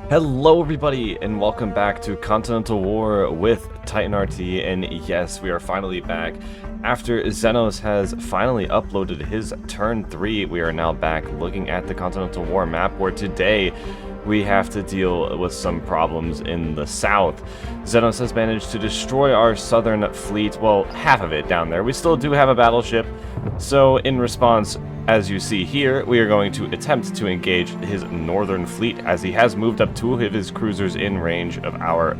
Hello everybody and welcome back to Continental War with Titan RT, and yes, we are finally back. After Xenos has finally uploaded his turn 3, we are now back looking at the Continental War map, where today we have to deal with some problems in the south. Xenos has managed to destroy our southern fleet, well, half of it down there. We still do have a battleship, so in response, as you see here, we are going to attempt to engage his northern fleet, as he has moved up two of his cruisers in range of our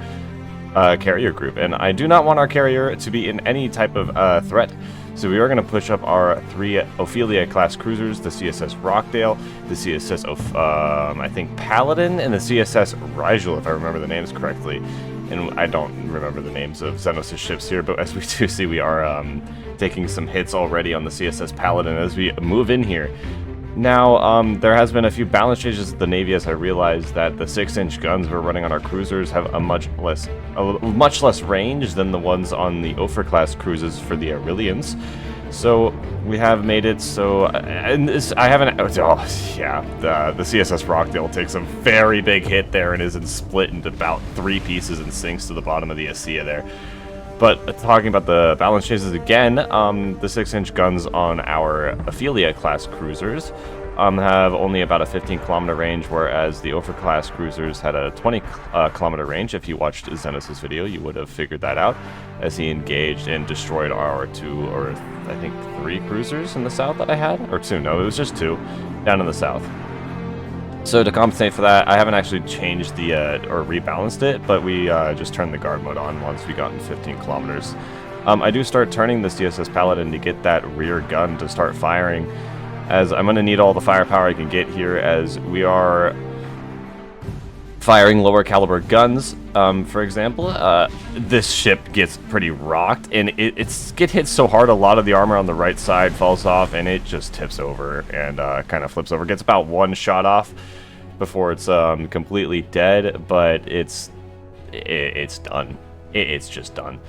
carrier group. And I do not want our carrier to be in any type of threat, so we are going to push up our 3 Ophelia-class cruisers, the CSS Rockdale, the CSS, I think, Paladin, and the CSS Rigel, if I remember the names correctly. And I don't remember the names of Xenos' ships here, but as we do see, we are taking some hits already on the CSS Paladin as we move in here. Now, there has been a few balance changes at the Navy, as I realized that the 6-inch guns we're running on our cruisers have a much less range than the ones on the Ophir class cruises for the Aurelians. So we have made it so, and this, I haven't, the CSS Rockdale takes a very big hit there and is split into about 3 pieces and sinks to the bottom of the ASEA there. But talking about the balance changes again, the 6-inch guns on our Ophelia class cruisers have only about a 15-kilometer range, whereas the Ophir class cruisers had a 20-kilometer range. If you watched Xenos' video, you would have figured that out, as he engaged and destroyed our 2, or I think 3 cruisers in the south that I had, or 2, no, it was just 2 down in the south. So to compensate for that, I haven't actually changed the, or rebalanced it, but we just turned the guard mode on once we got in 15 kilometers. I do start turning the CSS Paladin to get that rear gun to start firing, as I'm going to need all the firepower I can get here, as we are firing lower caliber guns. For example, this ship gets pretty rocked, and it's get hit so hard a lot of the armor on the right side falls off, and it just tips over and kind of flips over. Gets about 1 shot off before it's completely dead, but it's done. It's just done.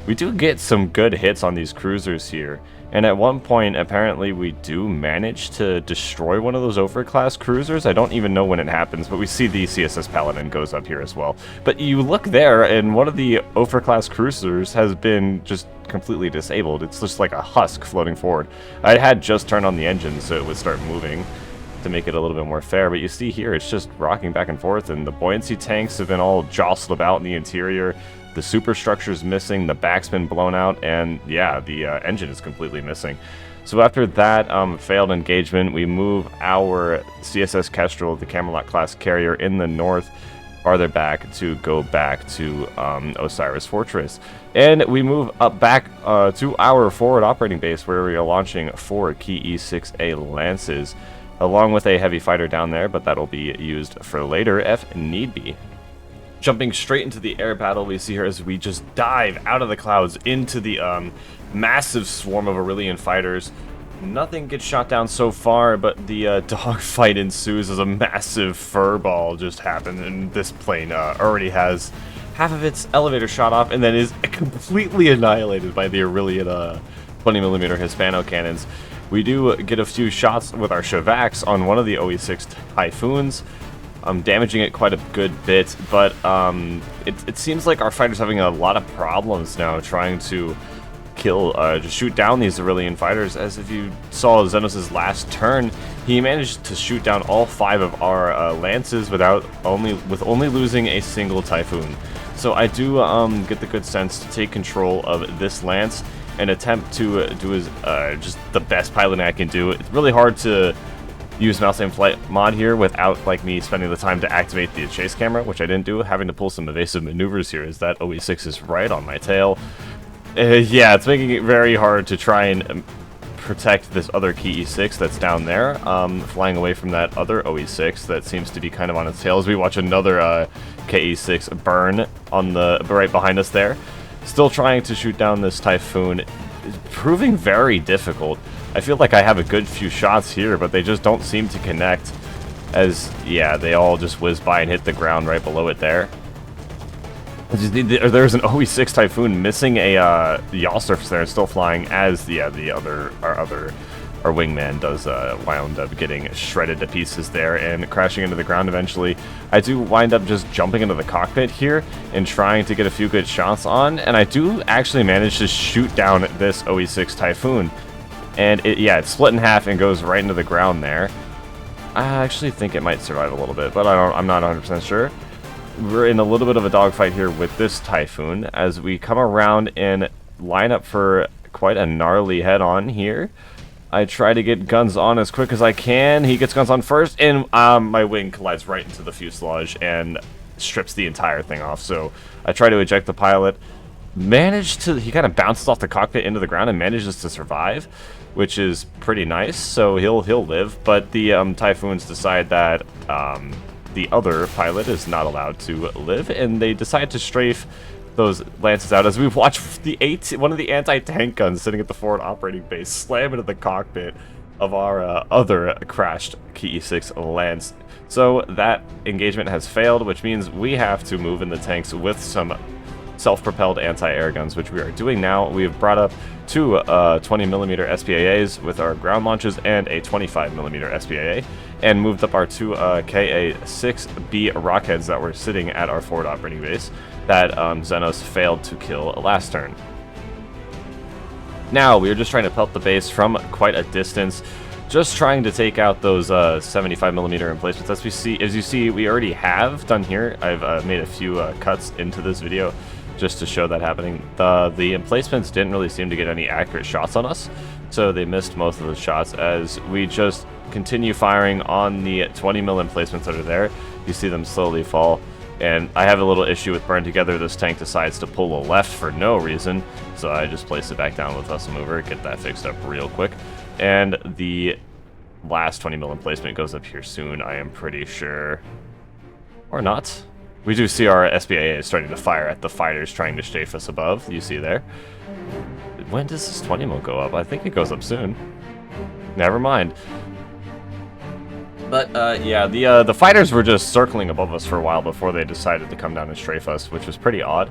We do get some good hits on these cruisers here, and at one point, apparently, we do manage to destroy one of those Ophir-class cruisers. I don't even know when it happens, but we see the CSS Paladin goes up here as well. But you look there, and one of the Ophir-class cruisers has been just completely disabled. It's just like a husk floating forward. I had just turned on the engine so it would start moving to make it a little bit more fair, but you see here, it's just rocking back and forth, and the buoyancy tanks have been all jostled about in the interior. The superstructure's missing, the back's been blown out, and yeah, the engine is completely missing. So after that failed engagement, we move our CSS Kestrel, the Camelot-class carrier, in the north, farther back to go back to Osiris Fortress. And we move up back to our forward operating base, where we are launching 4 key E6A Lances, along with a heavy fighter down there, but that'll be used for later if need be. Jumping straight into the air battle, we see here as we just dive out of the clouds into the massive swarm of Aurelian fighters. Nothing gets shot down so far, but the dogfight ensues as a massive furball just happened, and this plane already has half of its elevator shot off and then is completely annihilated by the Aurelian 20mm Hispano cannons. We do get a few shots with our Shavacs on one of the OE6 Typhoons, damaging it quite a good bit, but it seems like our fighter's having a lot of problems now trying to kill, just shoot down these Aurelian fighters, as if you saw Xenos' last turn, he managed to shoot down all 5 of our Lances with only losing a single Typhoon. So I do get the good sense to take control of this Lance and attempt to do just the best piloting I can do. It's really hard to use mouse aim flight mod here without me spending the time to activate the chase camera, which I didn't do, having to pull some evasive maneuvers here as that OE6 is right on my tail. Yeah, it's making it very hard to try and protect this other key E6 that's down there, flying away from that other OE6 that seems to be kind of on its tail, as we watch another KE6 burn on the right behind us there. Still trying to shoot down this Typhoon. It's proving very difficult. I feel like I have a good few shots here, but they just don't seem to connect, as, yeah, they all just whiz by and hit the ground right below it there. There's an OE6 Typhoon missing a yaw surface there and still flying, as our other our wingman does wind up getting shredded to pieces there and crashing into the ground eventually. I do wind up just jumping into the cockpit here and trying to get a few good shots on, and I do actually manage to shoot down this OE-6 Typhoon. And it's split in half and goes right into the ground there. I actually think it might survive a little bit, but I'm not 100% sure. We're in a little bit of a dogfight here with this Typhoon as we come around and line up for quite a gnarly head-on here. I try to get guns on as quick as I can. He gets guns on first, and my wing collides right into the fuselage and strips the entire thing off. So I try to eject the pilot. He kind of bounces off the cockpit into the ground and manages to survive, which is pretty nice. So he'll live, but the Typhoons decide that the other pilot is not allowed to live, and they decide to strafe those lances out as we watch one of the anti-tank guns sitting at the forward operating base slam into the cockpit of our other crashed KE-6 Lance. So that engagement has failed, which means we have to move in the tanks with some self-propelled anti-air guns, which we are doing now. We have brought up two 20mm SPAAs with our ground launches and a 25mm SPAA, and moved up our two Ka-6B rockheads that were sitting at our forward operating base that Xenos failed to kill last turn. Now, we are just trying to pelt the base from quite a distance, just trying to take out those 75mm emplacements. As you see, we already have done here. I've made a few cuts into this video just to show that happening. The emplacements didn't really seem to get any accurate shots on us, so they missed most of the shots as we just continue firing on the 20mm emplacements that are there. You see them slowly fall. And I have a little issue with Burn Together. This tank decides to pull a left for no reason, so I just place it back down with Vessel Mover, get that fixed up real quick. And the last 20mm emplacement goes up here soon, I am pretty sure. Or not. We do see our SPAA starting to fire at the fighters trying to strafe us above, you see there. When does this 20mm go up? I think it goes up soon. Never mind. But, yeah, the fighters were just circling above us for a while before they decided to come down and strafe us, which was pretty odd.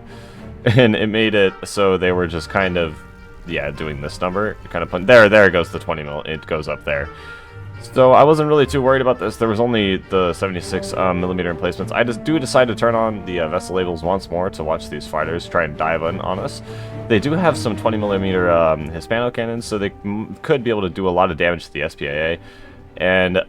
And it made it so they were just kind of, yeah, doing this number. Kind of there goes the 20mm. It goes up there. So I wasn't really too worried about this. There was only the 76mm emplacements. I just decide to turn on the vessel labels once more to watch these fighters try and dive in on us. They do have some 20mm Hispano cannons, so they could be able to do a lot of damage to the SPAA. And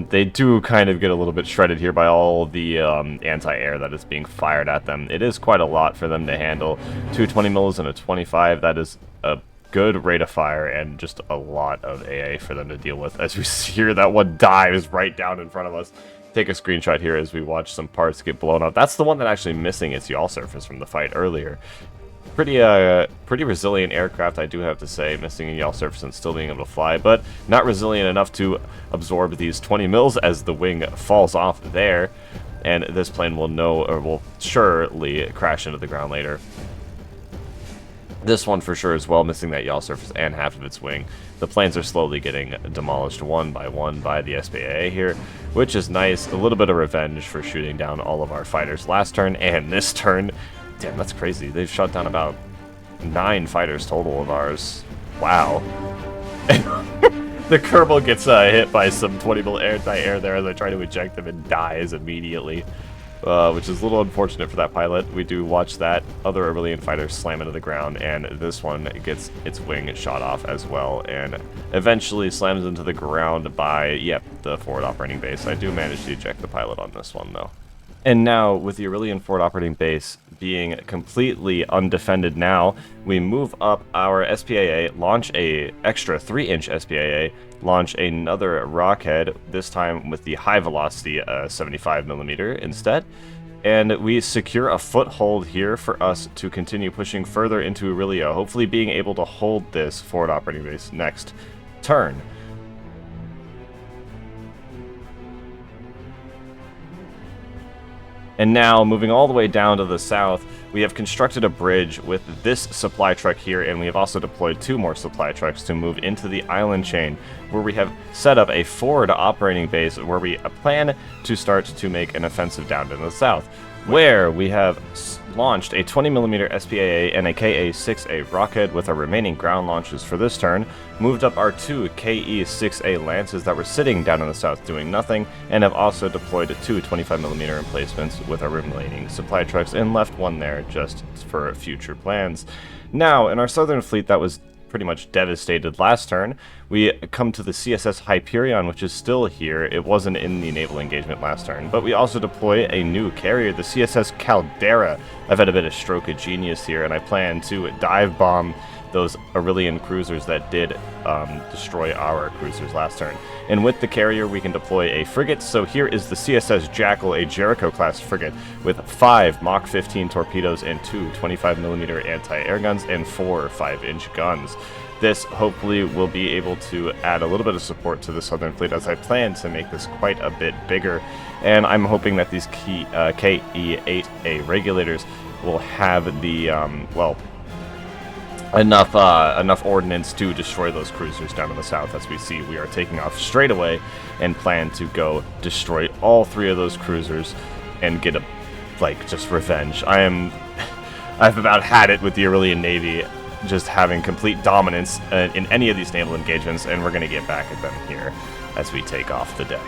they do kind of get a little bit shredded here by all the anti-air that is being fired at them. It is quite a lot for them to handle. Two 20mm and a 25, that is a good rate of fire and just a lot of AA for them to deal with. As we see here, that one dives right down in front of us. Take a screenshot here as we watch some parts get blown up. That's the one that actually missing its yaw surface from the fight earlier. Pretty resilient aircraft, I do have to say, missing a yaw surface and still being able to fly, but not resilient enough to absorb these 20mm as the wing falls off there, and this plane will surely crash into the ground later. This one for sure as well, missing that yaw surface and half of its wing. The planes are slowly getting demolished one by one by the SPAA here, which is nice. A little bit of revenge for shooting down all of our fighters last turn and this turn. Damn, that's crazy. They've shot down about 9 fighters total of ours. Wow. The Kerbal gets hit by some 20mm anti-air there as I try to eject him and dies immediately. Which is a little unfortunate for that pilot. We do watch that other Aurelian fighter slam into the ground, and this one gets its wing shot off as well, and eventually slams into the ground by, yep, the forward operating base. I do manage to eject the pilot on this one, though. And now, with the Aurelian forward operating base being completely undefended now, we move up our SPAA, launch a extra 3-inch SPAA, launch another rockhead, this time with the high velocity 75mm instead, and we secure a foothold here for us to continue pushing further into Aurelia, hopefully being able to hold this forward operating base next turn. And now, moving all the way down to the south, we have constructed a bridge with this supply truck here, and we have also deployed 2 more supply trucks to move into the island chain, where we have set up a forward operating base where we plan to start to make an offensive down to the south. where we have launched a 20mm SPAA and a KA-6A rocket with our remaining ground launches for this turn, moved up our 2 KE-6A Lances that were sitting down in the south doing nothing, and have also deployed 2 25mm emplacements with our remaining supply trucks, and left one there just for future plans. Now, in our southern fleet that was pretty much devastated last turn, we come to the CSS Hyperion, which is still here. It wasn't in the naval engagement last turn, but we also deploy a new carrier, the CSS Caldera. I've had a bit of stroke of genius here, and I plan to dive bomb those Aurelian cruisers that did destroy our cruisers last turn. And with the carrier, we can deploy a frigate. So here is the CSS Jackal, a Jericho-class frigate with 5 Mach 15 torpedoes and 2 25mm anti-air guns and 4 5-inch guns. This hopefully will be able to add a little bit of support to the Southern Fleet, as I plan to make this quite a bit bigger. And I'm hoping that these KE-8A regulators will have the, enough ordnance to destroy those cruisers down in the south. As we see, we are taking off straight away and plan to go destroy all 3 of those cruisers and get just revenge. I've about had it with the Aurelian Navy, just having complete dominance in any of these naval engagements, and we're going to get back at them here as we take off the deck.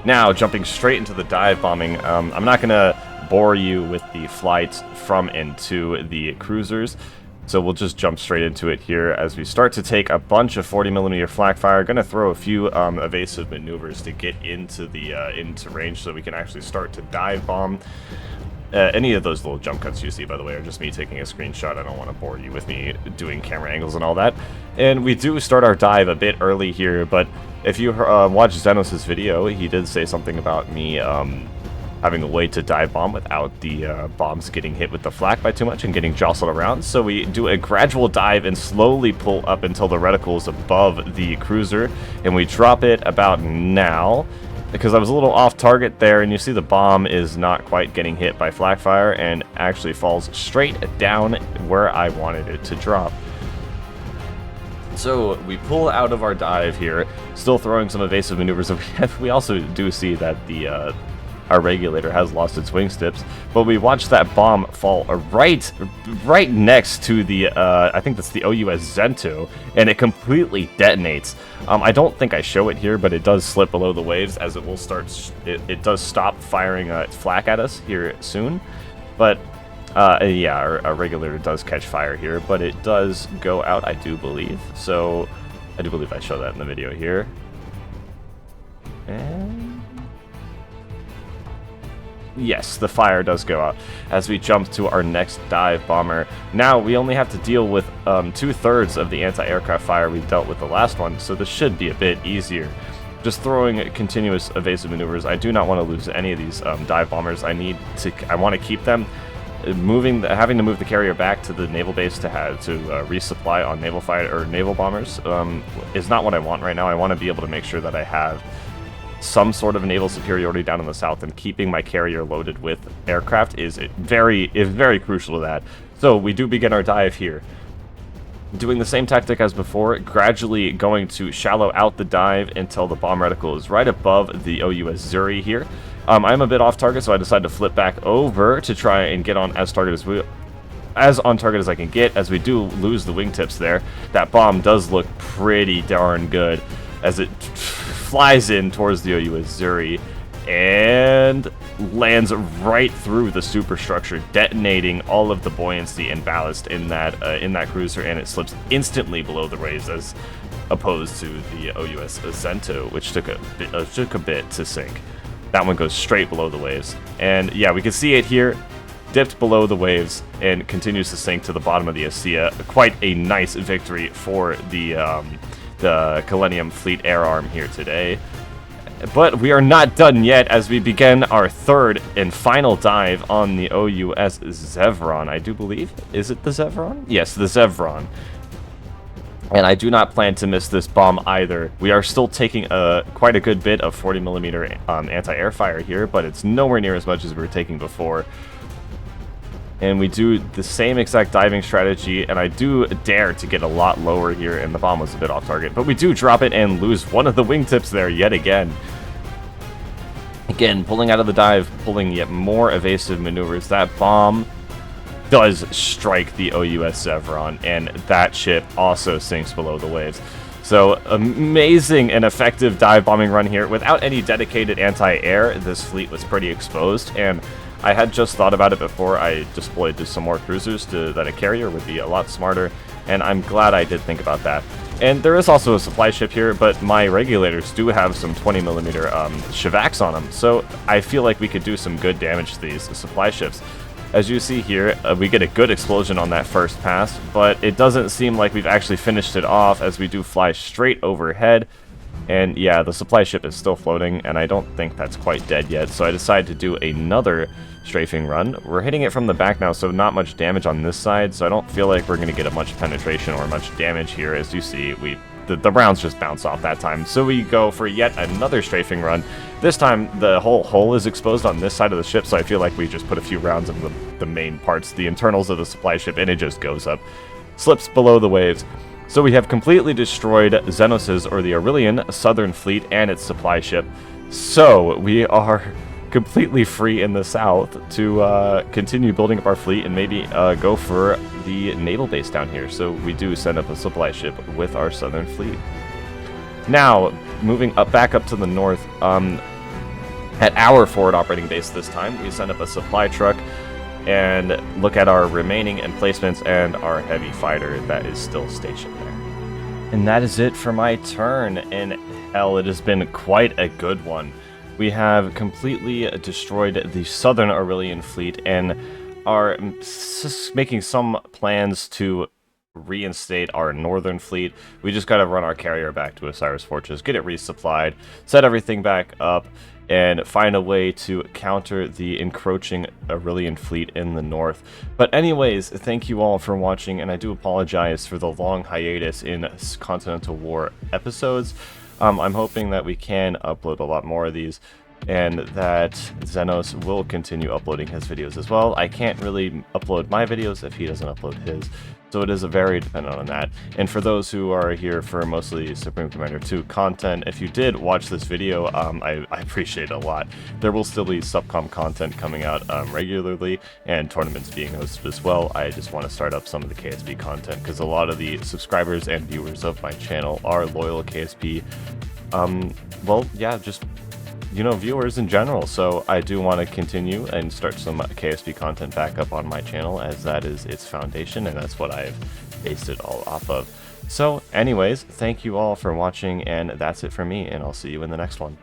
Now, jumping straight into the dive bombing, I'm not going to bore you with the flights from and to the cruisers, so we'll just jump straight into it here as we start to take a bunch of 40mm flak fire. Going to throw a few evasive maneuvers to get into the into range so we can actually start to dive bomb. Any of those little jump cuts you see, by the way, are just me taking a screenshot. I don't want to bore you with me doing camera angles and all that. And we do start our dive a bit early here, but if you watch Xenos' video, he did say something about me having a way to dive bomb without the bombs getting hit with the flak by too much and getting jostled around. So we do a gradual dive and slowly pull up until the reticle is above the cruiser, and we drop it about now, because I was a little off target there, and you see the bomb is not quite getting hit by flak fire and actually falls straight down where I wanted it to drop. So we pull out of our dive here, still throwing some evasive maneuvers. We also do see that our regulator has lost its wingtips, but we watch that bomb fall right next to the, I think that's the OUS Zento, and it completely detonates. I don't think I show it here, but it does slip below the waves as it will start, it does stop firing flak at us here soon. But yeah, our regulator does catch fire here, but it does go out, I do believe. So I do believe I show that in the video here. And yes, the fire does go out as we jump to our next dive bomber. Now we only have to deal with 2/3 of the anti-aircraft fire we dealt with the last one, so this should be a bit easier. Just throwing continuous evasive maneuvers. I do not want to lose any of these dive bombers. I want to keep them. Having to move the carrier back to the naval base to resupply on naval fighter or naval bombers is not what I want right now. I want to be able to make sure that I have some sort of naval superiority down in the south, and keeping my carrier loaded with aircraft is very crucial to that. So we do begin our dive here, doing the same tactic as before, gradually going to shallow out the dive until the bomb reticle is right above the OUS Zuri here. I'm a bit off target, so I decided to flip back over to try and get on as on target as I can get, as we do lose the wingtips there. That bomb does look pretty darn good as it flies in towards the OUS Zuri and lands right through the superstructure, detonating all of the buoyancy and ballast in that cruiser, and it slips instantly below the waves, as opposed to the OUS Zento, which took a bit to sink. That one goes straight below the waves, and yeah, we can see it here, dipped below the waves and continues to sink to the bottom of the ASEA. Quite a nice victory for the Millennium Fleet Air Arm here today. But we are not done yet as we begin our third and final dive on the OUS Zevron, I do believe. Is it the Zevron? Yes, the Zevron. And I do not plan to miss this bomb either. We are still taking quite a good bit of 40mm anti-air fire here, but it's nowhere near as much as we were taking before. And we do the same exact diving strategy, and I do dare to get a lot lower here, and the bomb was a bit off target. But we do drop it and lose one of the wingtips there yet again. Again, pulling out of the dive, pulling yet more evasive maneuvers. That bomb does strike the OUS Zevron, and that ship also sinks below the waves. So, amazing and effective dive bombing run here. Without any dedicated anti-air, this fleet was pretty exposed, and I had just thought about it before I deployed to some more cruisers that a carrier would be a lot smarter, and I'm glad I did think about that. And there is also a supply ship here, but my regulators do have some 20mm Shivaks on them, so I feel like we could do some good damage to these supply ships. As you see here, we get a good explosion on that first pass, but it doesn't seem like we've actually finished it off, as we do fly straight overhead. And yeah, the supply ship is still floating, and I don't think that's quite dead yet, so I decided to do another strafing run. We're hitting it from the back now, so not much damage on this side, so I don't feel like we're going to get a much penetration or much damage here. As you see, the rounds just bounce off that time. So we go for yet another strafing run. This time, the whole hull is exposed on this side of the ship, so I feel like we just put a few rounds of the main parts, the internals of the supply ship, and it just goes up. Slips below the waves. So we have completely destroyed Xenos' or the Aurelian Southern Fleet and its supply ship. So we are completely free in the south to continue building up our fleet and maybe go for the naval base down here. So we do send up a supply ship with our Southern Fleet. Now, moving back up to the north, at our forward operating base this time, we send up a supply truck and look at our remaining emplacements and our heavy fighter that is still stationed there. And that is it for my turn, and hell, it has been quite a good one. We have completely destroyed the Southern Aurelian fleet and are making some plans to reinstate our Northern fleet. We just gotta run our carrier back to Osiris Fortress, get it resupplied, set everything back up, and find a way to counter the encroaching Aurelian fleet in the north. But anyways, thank you all for watching, and I do apologize for the long hiatus in Continental War episodes. I'm hoping that we can upload a lot more of these, and that Xenos will continue uploading his videos as well. I can't really upload my videos if he doesn't upload his, so it is very dependent on that. And for those who are here for mostly Supreme Commander 2 content, if you did watch this video, I appreciate it a lot. There will still be subcom content coming out regularly, and tournaments being hosted as well. I just want to start up some of the KSP content, because a lot of the subscribers and viewers of my channel are loyal KSP, well, yeah, just, you know, viewers in general. So I do want to continue and start some KSP content back up on my channel, as that is its foundation, and that's what I've based it all off of. So anyways, thank you all for watching, and that's it for me, and I'll see you in the next one.